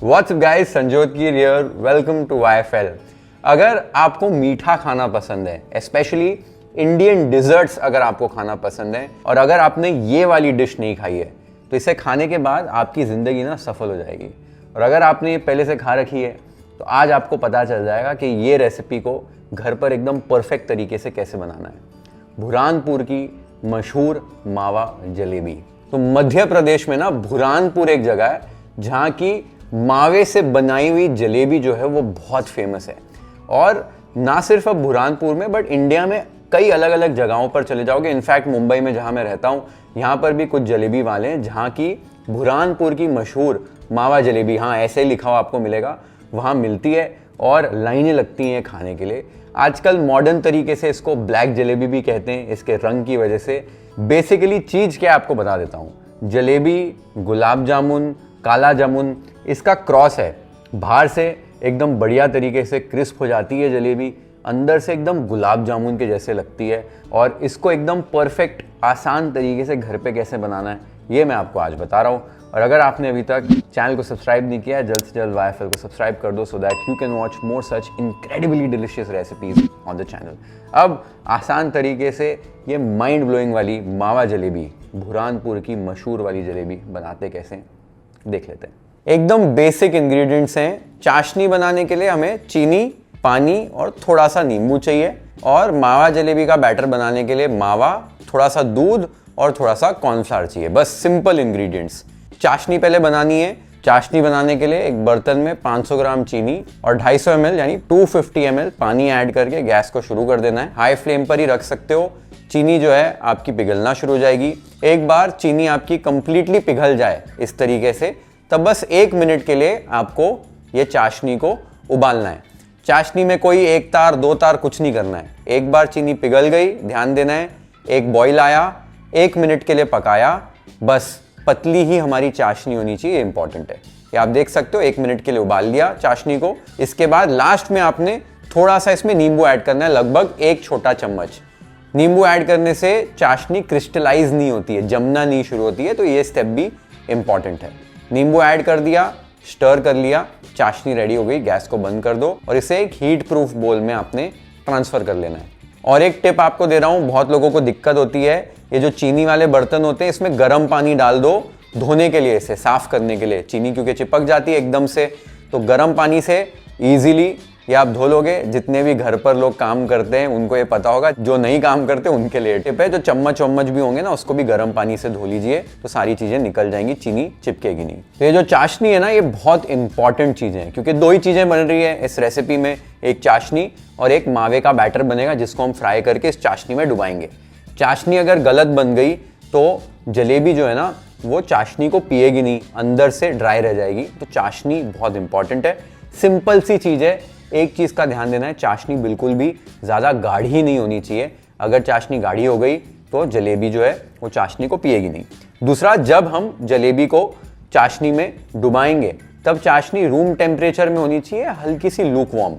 What's up guys, Sanjyot की here, welcome to YFL। अगर आपको मीठा खाना पसंद है, स्पेशली इंडियन डिजर्ट्स अगर आपको खाना पसंद है और अगर आपने ये वाली डिश नहीं खाई है तो इसे खाने के बाद आपकी ज़िंदगी ना सफल हो जाएगी। और अगर आपने ये पहले से खा रखी है तो आज आपको पता चल जाएगा कि ये रेसिपी को घर पर एकदम परफेक्ट तरीके से कैसे बनाना है। बुरहानपुर की मशहूर मावा जलेबी। तो मध्य प्रदेश में ना बुरहानपुर एक जगह है जहाँ की मावे से बनाई हुई जलेबी जो है वो बहुत फेमस है। और ना सिर्फ अब बुरहानपुर में बट इंडिया में कई अलग अलग जगहों पर चले जाओगे। इनफैक्ट मुंबई में जहाँ मैं रहता हूँ यहाँ पर भी कुछ जलेबी वाले हैं जहाँ की बुरहानपुर की मशहूर मावा जलेबी, हाँ ऐसे ही लिखा हुआ आपको मिलेगा, वहाँ मिलती है और लाइनें लगती हैं खाने के लिए। आजकल मॉडर्न तरीके से इसको ब्लैक जलेबी भी कहते हैं इसके रंग की वजह से। बेसिकली चीज़ क्या आपको बता देता हूँ। जलेबी, गुलाब जामुन, काला जामुन इसका क्रॉस है। बाहर से एकदम बढ़िया तरीके से क्रिस्प हो जाती है जलेबी, अंदर से एकदम गुलाब जामुन के जैसे लगती है। और इसको एकदम परफेक्ट आसान तरीके से घर पे कैसे बनाना है ये मैं आपको आज बता रहा हूँ। और अगर आपने अभी तक चैनल को सब्सक्राइब नहीं किया है, जल्द से जल्द YFL को सब्सक्राइब कर दो so that you can watch more such incredibly delicious recipes on the channel. अब आसान तरीके से ये माइंड ब्लोइंग वाली मावा जलेबी, बुरहानपुर की मशहूर वाली जलेबी बनाते कैसे देख लेते हैं। एकदम बेसिक इंग्रेडिएंट्स हैं। चाशनी बनाने के लिए हमें चीनी, पानी और थोड़ा सा नींबू चाहिए। और मावा जलेबी का बैटर बनाने के लिए मावा, थोड़ा सा दूध और थोड़ा सा कॉर्नफ्लावर चाहिए। बस सिंपल इंग्रेडिएंट्स। चाशनी पहले बनानी है। चाशनी बनाने के लिए एक बर्तन में 500 ग्राम चीनी और 250 ml यानी 250 ml पानी ऐड करके गैस को शुरू कर देना है। हाई फ्लेम पर ही रख सकते हो। चीनी जो है आपकी पिघलना शुरू हो जाएगी। एक बार चीनी आपकी कंप्लीटली पिघल जाए इस तरीके से, तब बस 1 मिनट के लिए आपको ये चाशनी को उबालना है। चाशनी में कोई 1 तार 2 तार कुछ नहीं करना है। एक बार चीनी पिघल गई, ध्यान देना है, एक बॉईल आया, 1 मिनट के लिए पकाया, बस पतली ही हमारी चाशनी होनी चाहिए, इंपॉर्टेंट है। ये आप देख सकते हो 1 मिनट के लिए उबाल लिया चाशनी को। इसके बाद लास्ट में आपने थोड़ा सा इसमें नींबू ऐड करना है, लगभग 1 छोटा चम्मच। नींबू ऐड करने से चाशनी क्रिस्टलाइज नहीं होती है, जमना नहीं शुरू होती है, तो ये स्टेप भी इंपॉर्टेंट है। नींबू ऐड कर दिया, स्टर कर लिया, चाशनी रेडी हो गई। गैस को बंद कर दो और इसे एक हीट प्रूफ बोल में आपने ट्रांसफर कर लेना है। और एक टिप आपको दे रहा हूं, बहुत लोगों को दिक्कत होती है, ये जो चीनी वाले बर्तन होते हैं इसमें गर्म पानी डाल दो धोने के लिए, इसे साफ करने के लिए। चीनी क्योंकि चिपक जाती है एकदम से, तो गर्म पानी से इजीली ये आप धो लोगे। जितने भी घर पर लोग काम करते हैं उनको ये पता होगा, जो नहीं काम करते उनके लिए टिप है। जो चम्मच वम्मच भी होंगे ना उसको भी गर्म पानी से धो लीजिए, तो सारी चीजें निकल जाएंगी, चीनी चिपकेगी नहीं। तो ये जो चाशनी है ना ये बहुत इंपॉर्टेंट चीजें हैं, क्योंकि 2 ही चीजें बन रही है इस रेसिपी में, एक चाशनी और एक मावे का बैटर बनेगा जिसको हम फ्राई करके इस चाशनी में डुबाएंगे। चाशनी अगर गलत बन गई तो जलेबी जो है ना वो चाशनी को पिएगी नहीं, अंदर से ड्राई रह जाएगी। तो चाशनी बहुत इंपॉर्टेंट है। सिंपल सी चीज है, एक चीज का ध्यान देना है, चाशनी बिल्कुल भी ज्यादा गाढ़ी नहीं होनी चाहिए। अगर चाशनी गाढ़ी हो गई तो जलेबी जो है वो चाशनी को पिएगी नहीं। दूसरा, जब हम जलेबी को चाशनी में डुबाएंगे तब चाशनी रूम टेम्परेचर में होनी चाहिए, हल्की सी लूक वार्म।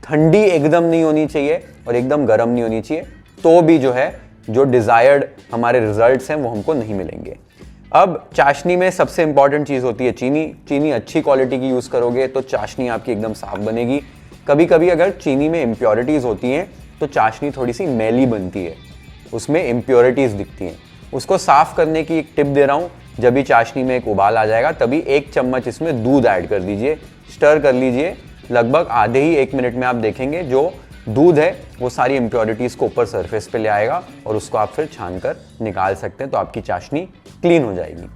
ठंडी एकदम नहीं होनी चाहिए और एकदम गर्म नहीं होनी चाहिए, तो भी जो है जो डिजायर्ड हमारे रिजल्ट्स हैं वो हमको नहीं मिलेंगे। अब चाशनी में सबसे इंपॉर्टेंट चीज होती है चीनी। चीनी अच्छी क्वालिटी की यूज करोगे तो चाशनी आपकी एकदम साफ बनेगी। कभी कभी अगर चीनी में इम्प्योरिटीज होती हैं तो चाशनी थोड़ी सी मैली बनती है, उसमें इम्प्योरिटीज दिखती हैं। उसको साफ करने की एक टिप दे रहा हूँ। जब भी चाशनी में एक उबाल आ जाएगा तभी 1 चम्मच इसमें दूध ऐड कर दीजिए, स्टर कर लीजिए। लगभग आधे ही 1 मिनट में आप देखेंगे जो दूध है वो सारी इम्प्योरिटीज को ऊपर सरफेस पे ले आएगा और उसको आप फिर छान कर निकाल सकते हैं, तो आपकी चाशनी क्लीन हो जाएगी।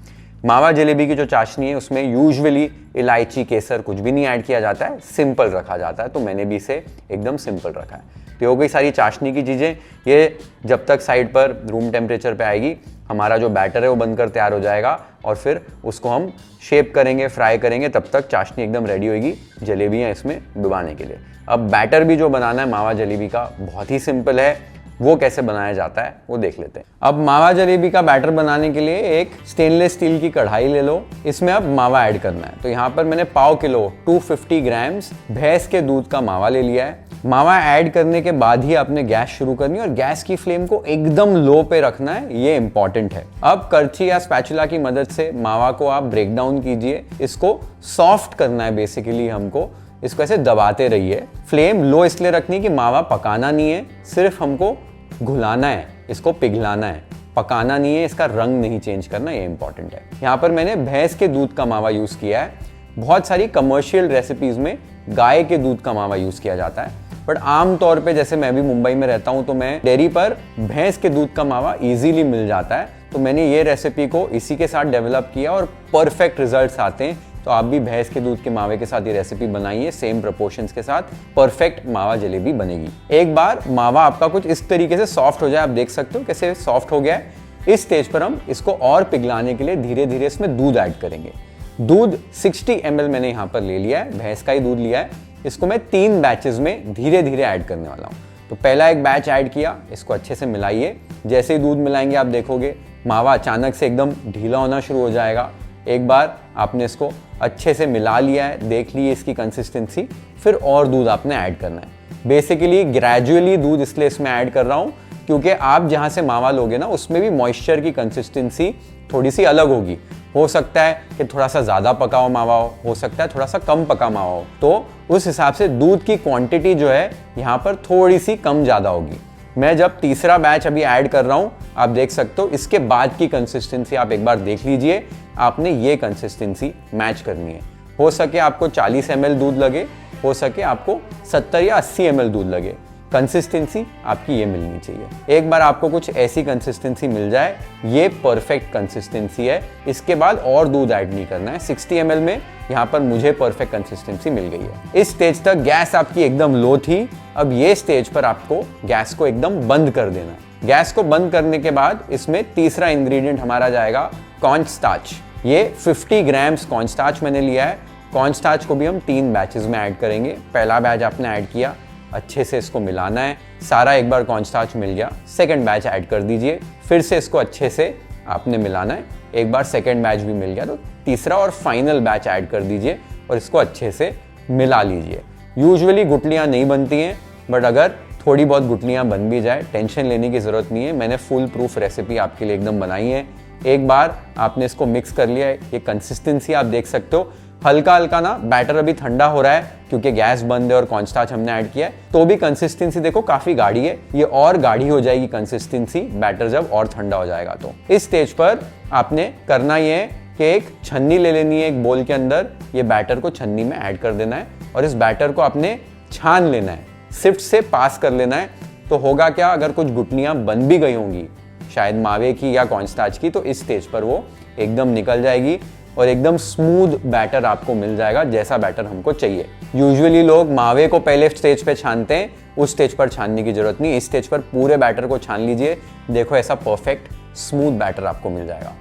मावा जलेबी की जो चाशनी है उसमें यूजुअली इलायची, केसर कुछ भी नहीं ऐड किया जाता है, सिंपल रखा जाता है, तो मैंने भी इसे एकदम सिंपल रखा है। तो हो गई सारी चाशनी की चीज़ें। ये जब तक साइड पर रूम टेम्परेचर पे आएगी हमारा जो बैटर है वो बनकर तैयार हो जाएगा और फिर उसको हम शेप करेंगे, फ्राई करेंगे, तब तक चाशनी एकदम रेडी होगी जलेबियाँ इसमें डुबाने के लिए। अब बैटर भी जो बनाना है मावा जलेबी का बहुत ही सिंपल है, वो कैसे बनाया जाता है वो देख लेते हैं। अब मावा जलेबी का बैटर बनाने के लिए एक स्टेनलेस स्टील की कढ़ाई ले लो, इसमें अब मावा ऐड करना है। तो यहाँ पर मैंने 1/4 किलो 250 ग्राम्स भैंस के दूध का मावा ले लिया है। मावा ऐड करने के बाद ही आपने गैस शुरू करनी है और गैस की फ्लेम को एकदम लो पे रखना है, ये इंपॉर्टेंट है। अब करछी या स्पैचुला की मदद से मावा को आप ब्रेक डाउन कीजिए, इसको सॉफ्ट करना है बेसिकली हमको, इसको ऐसे दबाते रहिए। फ्लेम लो इसलिए रखनी कि मावा पकाना नहीं है, सिर्फ हमको घुलाना है, इसको पिघलाना है, पकाना नहीं है, इसका रंग नहीं चेंज करना, ये इंपॉर्टेंट है। यहाँ पर मैंने भैंस के दूध का मावा यूज किया है। बहुत सारी कमर्शियल रेसिपीज में गाय के दूध का मावा यूज किया जाता है, बट आम तौर पे जैसे मैं भी मुंबई में रहता हूँ तो मैं डेयरी पर भैंस के दूध का मावा इजीली मिल जाता है, तो मैंने ये रेसिपी को इसी के साथ डेवलप किया और परफेक्ट रिजल्ट्स आते हैं। तो आप भी भैंस के दूध के मावे के साथ ये रेसिपी बनाइए, सेम प्रोपोर्शंस के साथ परफेक्ट मावा जलेबी बनेगी। एक बार मावा आपका कुछ इस तरीके से सॉफ्ट हो जाए, आप देख सकते हो कैसे सॉफ्ट हो गया है, इस स्टेज पर हम इसको और पिघलाने के लिए धीरे धीरे इसमें दूध ऐड करेंगे। दूध 60 ml मैंने यहाँ पर ले लिया है, भैंस का ही दूध लिया है। इसको मैं 3 बैचेस में धीरे धीरे ऐड करने वाला हूँ। तो पहला एक बैच ऐड किया, इसको अच्छे से मिलाइए। जैसे ही दूध मिलाएंगे आप देखोगे मावा अचानक से एकदम ढीला होना शुरू हो जाएगा। एक बार आपने इसको अच्छे से मिला लिया है, देख ली इसकी कंसिस्टेंसी, फिर और दूध आपने ऐड करना है। बेसिकली ग्रेजुअली दूध इसलिए इसमें ऐड कर रहा हूँ क्योंकि आप जहाँ से मावा लोगे ना उसमें भी मॉइस्चर की कंसिस्टेंसी थोड़ी सी अलग होगी। हो सकता है कि थोड़ा सा ज़्यादा पका हुआ मावा हो सकता है थोड़ा सा कम पका मावा हो, तो उस हिसाब से दूध की क्वांटिटी जो है यहाँ पर थोड़ी सी कम ज़्यादा होगी। मैं जब तीसरा बैच अभी ऐड कर रहा हूँ, आप देख सकते हो इसके बाद की कंसिस्टेंसी आप एक बार देख लीजिए। आपने ये कंसिस्टेंसी मैच करनी है। हो सके आपको 40 ml दूध लगे, हो सके आपको 70 या 80 ml दूध लगे, कंसिस्टेंसी आपकी ये मिलनी चाहिए। एक बार आपको कुछ ऐसी कंसिस्टेंसी मिल जाए, ये परफेक्ट कंसिस्टेंसी है। इसके बाद और दूध ऐड नहीं करना है। 60 ml में यहाँ पर मुझे परफेक्ट कंसिस्टेंसी मिल गई है। इस स्टेज तक गैस आपकी एकदम लो थी। अब ये स्टेज पर आपको गैस को एकदम बंद कर देना है। गैस को बंद करने के बाद इसमें तीसरा इंग्रेडिएंट हमारा जाएगा कॉर्न स्टार्च। ये 50 ग्राम्स कॉर्न स्टार्च मैंने लिया है। कॉर्न स्टार्च को भी हम 3 बैचेस में ऐड करेंगे। पहला बैच आपने ऐड किया, अच्छे से इसको मिलाना है, सारा एक बार कॉर्न स्टार्च मिल गया। सेकंड बैच ऐड कर दीजिए, फिर से इसको अच्छे से आपने मिलाना है। एक बार सेकंड बैच भी मिल गया तो तीसरा और फाइनल बैच ऐड कर दीजिए और इसको अच्छे से मिला लीजिए। यूजुअली गुठलियाँ नहीं बनती हैं, बट अगर थोड़ी बहुत गुठलियाँ बन भी जाए टेंशन लेने की ज़रूरत नहीं है। मैंने फुल प्रूफ रेसिपी आपके लिए एकदम बनाई है। एक बार आपने इसको मिक्स कर लिया है, ये कंसिस्टेंसी आप देख सकते हो। हल्का हल्का ना बैटर अभी ठंडा हो रहा है क्योंकि गैस बंद है और कॉर्न स्टार्च हमने ऐड किया है, तो भी कंसिस्टेंसी देखो काफी गाढ़ी है। ये और गाढ़ी हो जाएगी कंसिस्टेंसी बैटर जब और ठंडा हो जाएगा। तो इस स्टेज पर आपने करना ये है कि एक छन्नी ले लेनी है, एक बोल के अंदर ये बैटर को छन्नी में ऐड कर देना है और इस बैटर को आपने छान लेना है, सिफ्ट से पास कर लेना है। तो होगा क्या, अगर कुछ गुठलियां बन भी गई होंगी शायद मावे की या कॉर्न स्टार्च की, तो इस स्टेज पर वो एकदम निकल जाएगी और एकदम स्मूथ बैटर आपको मिल जाएगा, जैसा बैटर हमको चाहिए। यूजुअली लोग मावे को पहले स्टेज पे छानते हैं, उस स्टेज पर छानने की जरूरत नहीं। इस स्टेज पर पूरे बैटर को छान लीजिए, देखो ऐसा परफेक्ट स्मूथ बैटर आपको मिल जाएगा।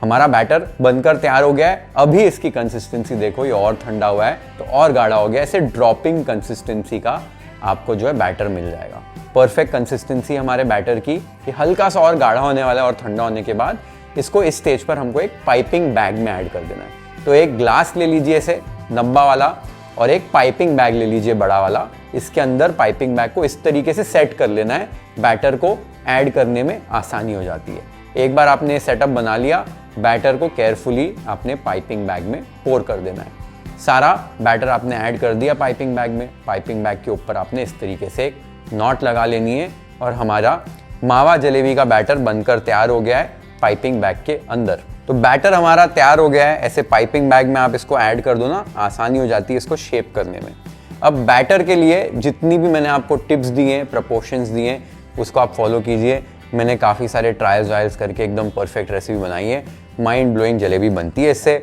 हमारा बैटर बनकर तैयार हो गया है। अभी इसकी कंसिस्टेंसी देखो, ये और ठंडा हुआ है तो और गाढ़ा हो गया। ऐसे ड्रॉपिंग कंसिस्टेंसी का आपको जो है बैटर मिल जाएगा। परफेक्ट कंसिस्टेंसी हमारे बैटर की, ये हल्का सा और गाढ़ा होने वाला है और ठंडा होने के बाद इसको इस स्टेज पर हमको एक पाइपिंग बैग में ऐड कर देना है। तो एक ग्लास ले लीजिए ऐसे नब्बा वाला और एक पाइपिंग बैग ले लीजिए बड़ा वाला। इसके अंदर पाइपिंग बैग को इस तरीके से सेट कर लेना है, बैटर को ऐड करने में आसानी हो जाती है। एक बार आपने सेटअप बना लिया, बैटर को केयरफुली आपने पाइपिंग बैग में पोर कर देना है। सारा बैटर आपने ऐड कर दिया पाइपिंग बैग में। पाइपिंग बैग के ऊपर आपने इस तरीके से एक नॉट लगा लेनी है और हमारा मावा जलेबी का बैटर बनकर तैयार हो गया है पाइपिंग बैग के अंदर। तो बैटर हमारा तैयार हो गया है। ऐसे पाइपिंग बैग में आप इसको ऐड कर दो ना, आसानी हो जाती है इसको शेप करने में। अब बैटर के लिए जितनी भी मैंने आपको टिप्स दी हैं, प्रपोर्शंस दिए हैं, उसको आप फॉलो कीजिए। मैंने काफ़ी सारे ट्रायल्स वायल्स करके एकदम परफेक्ट रेसिपी बनाई है। माइंड ब्लोइंग जलेबी बनती है इससे।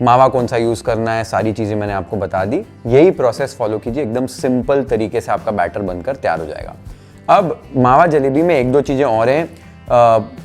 मावा कौन सा यूज़ करना है, सारी चीज़ें मैंने आपको बता दी। यही प्रोसेस फॉलो कीजिए, एकदम सिंपल तरीके से आपका बैटर बनकर तैयार हो जाएगा। अब मावा जलेबी में एक दो चीज़ें और हैं।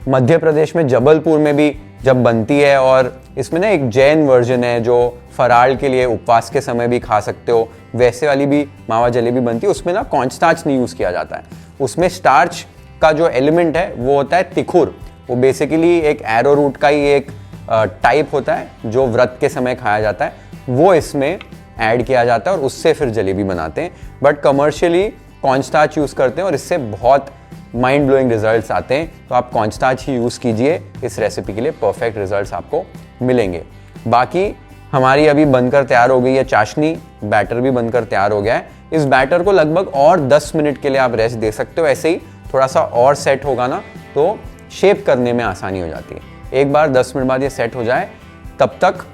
मध्य प्रदेश में जबलपुर में भी जब बनती है, और इसमें ना एक जैन वर्जन है जो फराळ के लिए उपवास के समय भी खा सकते हो, वैसे वाली भी मावा जलेबी बनती है। उसमें ना कॉर्न स्टार्च नहीं यूज़ किया जाता है। उसमें स्टार्च का जो एलिमेंट है वो होता है तिखुर। वो बेसिकली एक एरो रूट का ही एक टाइप होता है जो व्रत के समय खाया जाता है। वो इसमें ऐड किया जाता है और उससे फिर जलेबी बनाते हैं। बट कमर्शियली कॉर्नस्टार्च यूज़ करते हैं और इससे बहुत माइंड ब्लोइंग रिजल्ट्स आते हैं। तो आप कॉर्नस्टार्च ही यूज़ कीजिए इस रेसिपी के लिए, परफेक्ट रिजल्ट्स आपको मिलेंगे। बाकी हमारी अभी बनकर तैयार हो गई है चाशनी, बैटर भी बनकर तैयार हो गया है। इस बैटर को लगभग और 10 मिनट के लिए आप रेस्ट दे सकते हो। ऐसे ही थोड़ा सा और सेट होगा ना तो शेप करने में आसानी हो जाती है। एक बार 10 मिनट बाद ये सेट हो जाए तब तक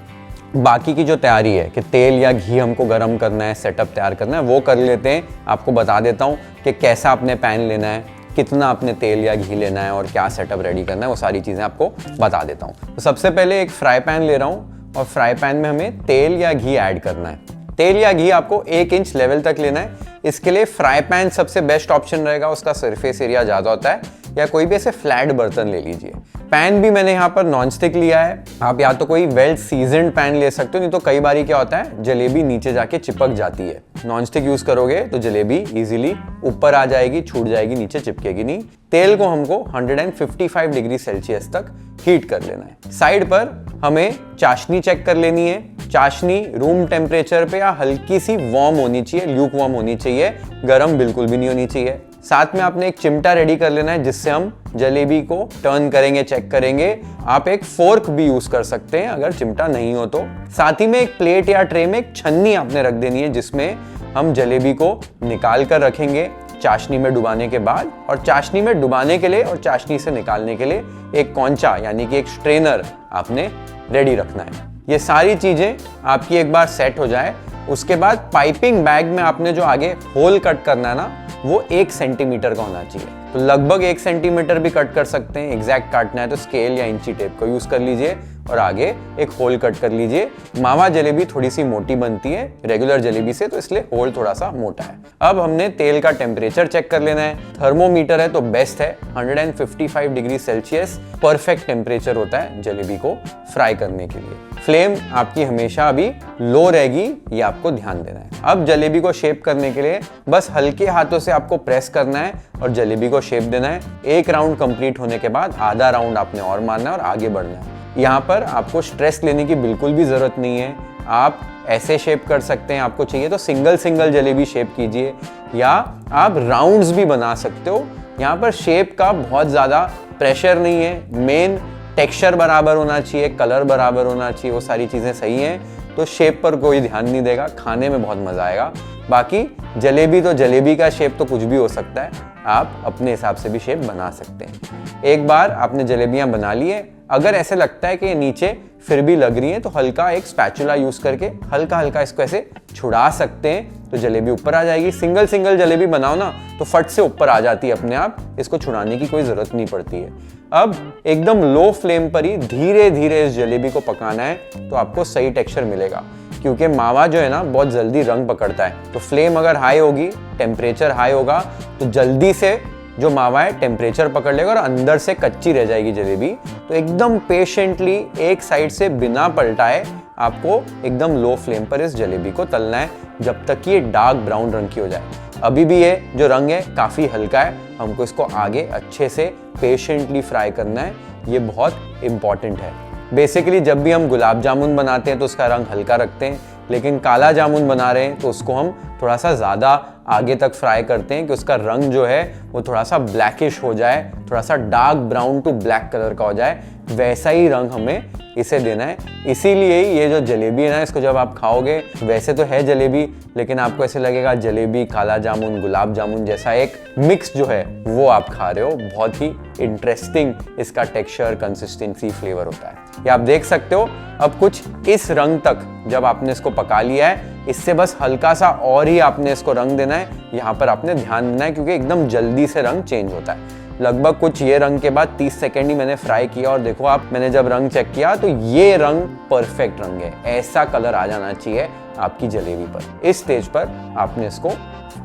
बाकी की जो तैयारी है कि तेल या घी हमको गर्म करना है, सेटअप तैयार करना है, वो कर लेते हैं। आपको बता देता हूँ कि कैसा आपने पैन लेना है, कितना आपने तेल या घी लेना है और क्या सेटअप रेडी करना है, वो सारी चीज़ें आपको बता देता हूँ। तो सबसे पहले एक फ्राई पैन ले रहा हूँ और फ्राई पैन में हमें तेल या घी ऐड करना है। तेल या घी आपको 1 इंच लेवल तक लेना है। इसके लिए फ्राई पैन सबसे बेस्ट ऑप्शन रहेगा, उसका सरफेस एरिया ज़्यादा होता है, या कोई भी ऐसे फ्लैट बर्तन ले लीजिए। पैन भी मैंने यहाँ पर नॉन स्टिक लिया है। आप या तो कोई वेल सीजन्ड पैन ले सकते हो, नहीं तो कई बारी क्या होता है जलेबी नीचे जाके चिपक जाती है। नॉन स्टिक यूज करोगे तो जलेबी इजीली ऊपर आ जाएगी, छूट जाएगी, नीचे चिपकेगी नहीं। तेल को हमको 155 डिग्री सेल्सियस तक हीट कर लेना है। साइड पर हमें चाशनी चेक कर लेनी है। चाशनी रूम टेम्परेचर पे या हल्की सी वार्म होनी चाहिए, ल्यूक वार्म होनी चाहिए, गर्म बिल्कुल भी नहीं होनी चाहिए। साथ में आपने एक चिमटा रेडी कर लेना है जिससे हम जलेबी को टर्न करेंगे, चेक करेंगे। आप एक फोर्क भी यूज कर सकते हैं अगर चिमटा नहीं हो तो। साथ ही में एक प्लेट या ट्रे में एक छन्नी आपने रख देनी है जिसमें हम जलेबी को निकाल कर रखेंगे चाशनी में डुबाने के बाद। और चाशनी में डुबाने के लिए और चाशनी से निकालने के लिए एक कौंचा यानी कि एक स्ट्रेनर आपने रेडी रखना है। ये सारी चीजें आपकी एक बार सेट हो जाए, उसके बाद पाइपिंग बैग में आपने जो आगे होल कट करना है ना, वो 1 सेंटीमीटर का होना चाहिए। तो लगभग 1 सेंटीमीटर भी कट कर सकते हैं। एग्जैक्ट काटना है तो स्केल या इंची टेप को यूज कर लीजिए और आगे एक होल कट कर लीजिए। मावा जलेबी थोड़ी सी मोटी बनती है रेगुलर जलेबी से, तो इसलिए होल थोड़ा सा मोटा है। अब हमने तेल का टेम्परेचर चेक कर लेना है। थर्मोमीटर है तो बेस्ट है। 155 डिग्री सेल्सियस परफेक्ट टेम्परेचर होता है जलेबी को फ्राई करने के लिए। फ्लेम आपकी हमेशा अभी लो रहेगी, ये आपको ध्यान देना है। अब जलेबी को शेप करने के लिए बस हल्के हाथों से आपको प्रेस करना है और जलेबी को शेप देना है। एक राउंड कंप्लीट होने के बाद आधा राउंड आपने और मारना है और आगे बढ़ना है। यहाँ पर आपको स्ट्रेस लेने की बिल्कुल भी जरूरत नहीं है। आप ऐसे शेप कर सकते हैं, आपको चाहिए तो सिंगल सिंगल जलेबी शेप कीजिए या आप राउंड्स भी बना सकते हो। यहाँ पर शेप का बहुत ज़्यादा प्रेशर नहीं है। मेन टेक्सचर बराबर होना चाहिए, कलर बराबर होना चाहिए, वो सारी चीज़ें सही हैं तो शेप पर कोई ध्यान नहीं देगा, खाने में बहुत मज़ा आएगा। बाकी जलेबी तो जलेबी का शेप तो कुछ भी हो सकता है, आप अपने हिसाब से भी शेप बना सकते हैं। एक बार आपने जलेबियां बना ली है, अगर ऐसे लगता है कि ये नीचे फिर भी लग रही है तो हल्का एक स्पैचुला यूज करके हल्का हल्का इसको ऐसे छुड़ा सकते हैं तो जलेबी ऊपर आ जाएगी। सिंगल सिंगल जलेबी बनाओ ना तो फट से ऊपर आ जाती है अपने आप, इसको छुड़ाने की कोई जरूरत नहीं पड़ती है। अब एकदम लो फ्लेम पर ही धीरे धीरे इस जलेबी को पकाना है तो आपको सही टेक्सचर मिलेगा, क्योंकि मावा जो है ना बहुत जल्दी रंग पकड़ता है। तो फ्लेम अगर हाई होगी, टेम्परेचर हाई होगा तो जल्दी से जो मावा है टेम्परेचर पकड़ लेगा और अंदर से कच्ची रह जाएगी जलेबी। तो एकदम पेशेंटली एक साइड से बिना पलटाए आपको एकदम लो फ्लेम पर इस जलेबी को तलना है जब तक कि ये डार्क ब्राउन रंग की हो जाए। अभी भी ये जो रंग है काफ़ी हल्का है, हमको इसको आगे अच्छे से पेशेंटली फ्राई करना है, ये बहुत इंपॉर्टेंट है। बेसिकली जब भी हम गुलाब जामुन बनाते हैं तो उसका रंग हल्का रखते हैं, लेकिन काला जामुन बना रहे हैं तो उसको हम थोड़ा सा ज़्यादा आगे तक फ्राई करते हैं कि उसका रंग जो है वो थोड़ा सा ब्लैकिश हो जाए, थोड़ा सा dark brown to black colour का हो जाए, वैसा ही रंग हमें इसे देना है। इसीलिए ये जो जलेबी है ना, इसको जब आप खाओगे वैसे तो है जलेबी, लेकिन आपको ऐसे लगेगा जलेबी, काला जामुन, गुलाब जामुन जैसा एक मिक्स जो है वो आप खा रहे हो। बहुत ही इंटरेस्टिंग इसका टेक्सचर, कंसिस्टेंसी, फ्लेवर होता है। ये आप देख सकते हो। अब कुछ इस रंग तक जब आपने इसको पका लिया है, इससे बस हल्का सा और ही आपने इसको रंग देना है। यहाँ पर आपने ध्यान देना है क्योंकि एकदम जल्दी से रंग चेंज होता है। लगभग कुछ ये रंग के बाद 30 सेकेंड ही मैंने फ्राई किया और देखो आप, मैंने जब रंग चेक किया तो ये रंग परफेक्ट रंग है। ऐसा कलर आ जाना चाहिए आपकी जलेबी पर। इस स्टेज पर आपने इसको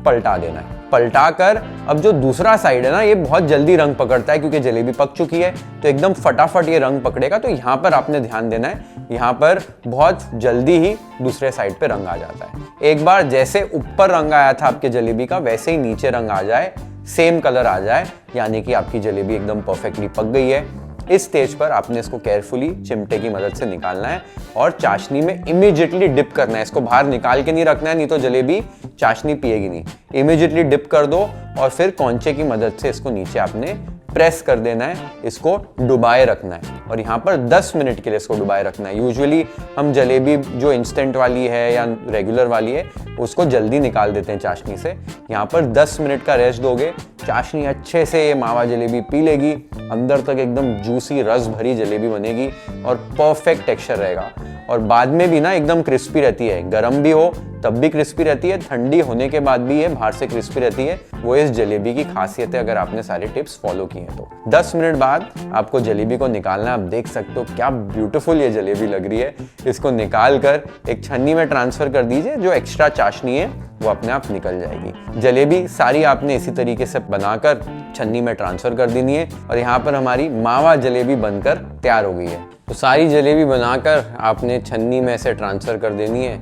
पलटा देना है। पलटा कर अब जो दूसरा साइड है ना, ये बहुत जल्दी रंग पकड़ता है क्योंकि जलेबी पक चुकी है, तो एकदम फटाफट ये रंग पकड़ेगा। तो यहाँ पर आपने ध्यान देना है, यहाँ पर बहुत जल्दी ही दूसरे साइड पे रंग आ जाता है। एक बार जैसे ऊपर रंग आया था आपके जलेबी का, वैसे ही नीचे रंग आ जाए, सेम कलर आ जाए, यानी कि आपकी जलेबी एकदम परफेक्टली पक गई है। इस स्टेज पर आपने इसको केयरफुली चिमटे की मदद से निकालना है और चाशनी में इमीडिएटली डिप करना है। इसको बाहर निकाल के नहीं रखना है, नहीं तो जलेबी चाशनी पिएगी नहीं। इमीडिएटली डिप कर दो और फिर कौंचे की मदद से इसको नीचे आपने प्रेस कर देना है, इसको डुबाए रखना है और यहाँ पर 10 मिनट के लिए इसको डुबाए रखना है। यूजुअली हम जलेबी जो इंस्टेंट वाली है या रेगुलर वाली है उसको जल्दी निकाल देते हैं चाशनी से। यहाँ पर 10 मिनट का रेस्ट दोगे, चाशनी अच्छे से ये मावा जलेबी पी लेगी, अंदर तक एकदम जूसी रस भरी जलेबी बनेगी और परफेक्ट टेक्सचर रहेगा। और बाद में भी ना एकदम क्रिस्पी रहती है, गरम भी हो तब भी क्रिस्पी रहती है, ठंडी होने के बाद भी ये बाहर से क्रिस्पी रहती है। वो इस जलेबी की खासियत है अगर आपने सारे टिप्स फॉलो किए हैं तो। 10 मिनट बाद आपको जलेबी को निकालना है। आप देख सकते हो क्या ब्यूटीफुल ये जलेबी लग रही है। इसको निकाल कर एक छन्नी में ट्रांसफर कर दीजिए, जो एक्स्ट्रा चाशनी है वो अपने आप निकल जाएगी। जलेबी सारी आपने इसी तरीके से बनाकर छन्नी में ट्रांसफर कर देनी है और यहाँ पर हमारी मावा जलेबी बनकर तैयार हो गई है। तो सारी जलेबी बनाकर आपने छन्नी में से ट्रांसफर कर देनी है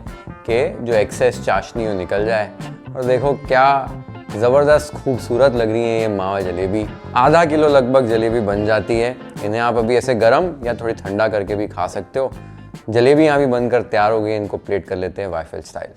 कि जो एक्सेस चाशनी हो निकल जाए। और देखो क्या ज़बरदस्त खूबसूरत लग रही है ये मावा जलेबी। आधा किलो लगभग जलेबी बन जाती है। इन्हें आप अभी ऐसे गरम या थोड़ी ठंडा करके भी खा सकते हो। जलेबी यहाँ भी बनकर तैयार हो गई है, इनको प्लेट कर लेते हैं वाइफल स्टाइल।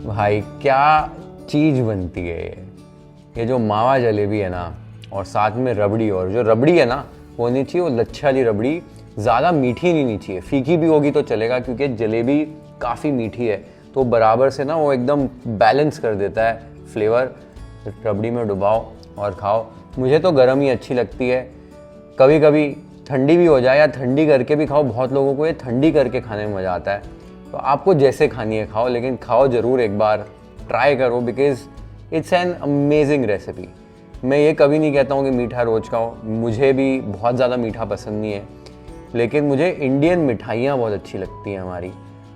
भाई क्या चीज बनती है ये जो मावा जलेबी है ना, और साथ में रबड़ी। और जो रबड़ी है ना वो होनी चाहिए वो लच्छा वाली रबड़ी, ज़्यादा मीठी नहीं चाहिए। फीकी भी होगी तो चलेगा क्योंकि जलेबी काफ़ी मीठी है, तो बराबर से ना वो एकदम बैलेंस कर देता है फ्लेवर। रबड़ी में डुबाओ और खाओ। मुझे तो गर्म ही अच्छी लगती है, कभी कभी ठंडी भी हो जाए या ठंडी करके भी खाओ। बहुत लोगों को ये ठंडी करके खाने में मज़ा आता है। तो आपको जैसे खानी है खाओ, लेकिन खाओ ज़रूर, एक बार ट्राई करो because it's an amazing recipe. मैं ये कभी नहीं कहता हूँ कि मीठा रोज़ खाओ, मुझे भी बहुत ज़्यादा मीठा पसंद नहीं है, लेकिन मुझे इंडियन मिठाइयाँ बहुत अच्छी लगती हैं हमारी,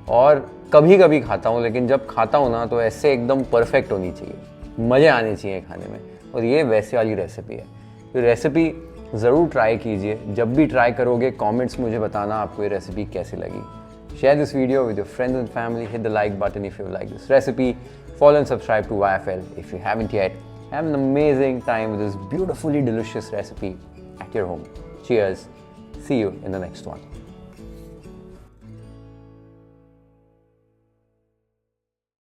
और कभी कभी खाता हूँ। लेकिन जब खाता हूँ ना तो ऐसे एकदम परफेक्ट होनी चाहिए, मज़े आने चाहिए खाने में, और ये वैसे वाली रेसिपी है। तो रेसिपी ज़रूर ट्राई कीजिए। जब भी ट्राई करोगे कमेंट्स मुझे बताना आपको ये रेसिपी कैसी लगी। Share this video with your friends and family. Hit the like button if you like this recipe. Follow and subscribe to YFL if you haven't yet. Have an amazing time with this beautifully delicious recipe at your home. Cheers. See you in the next one.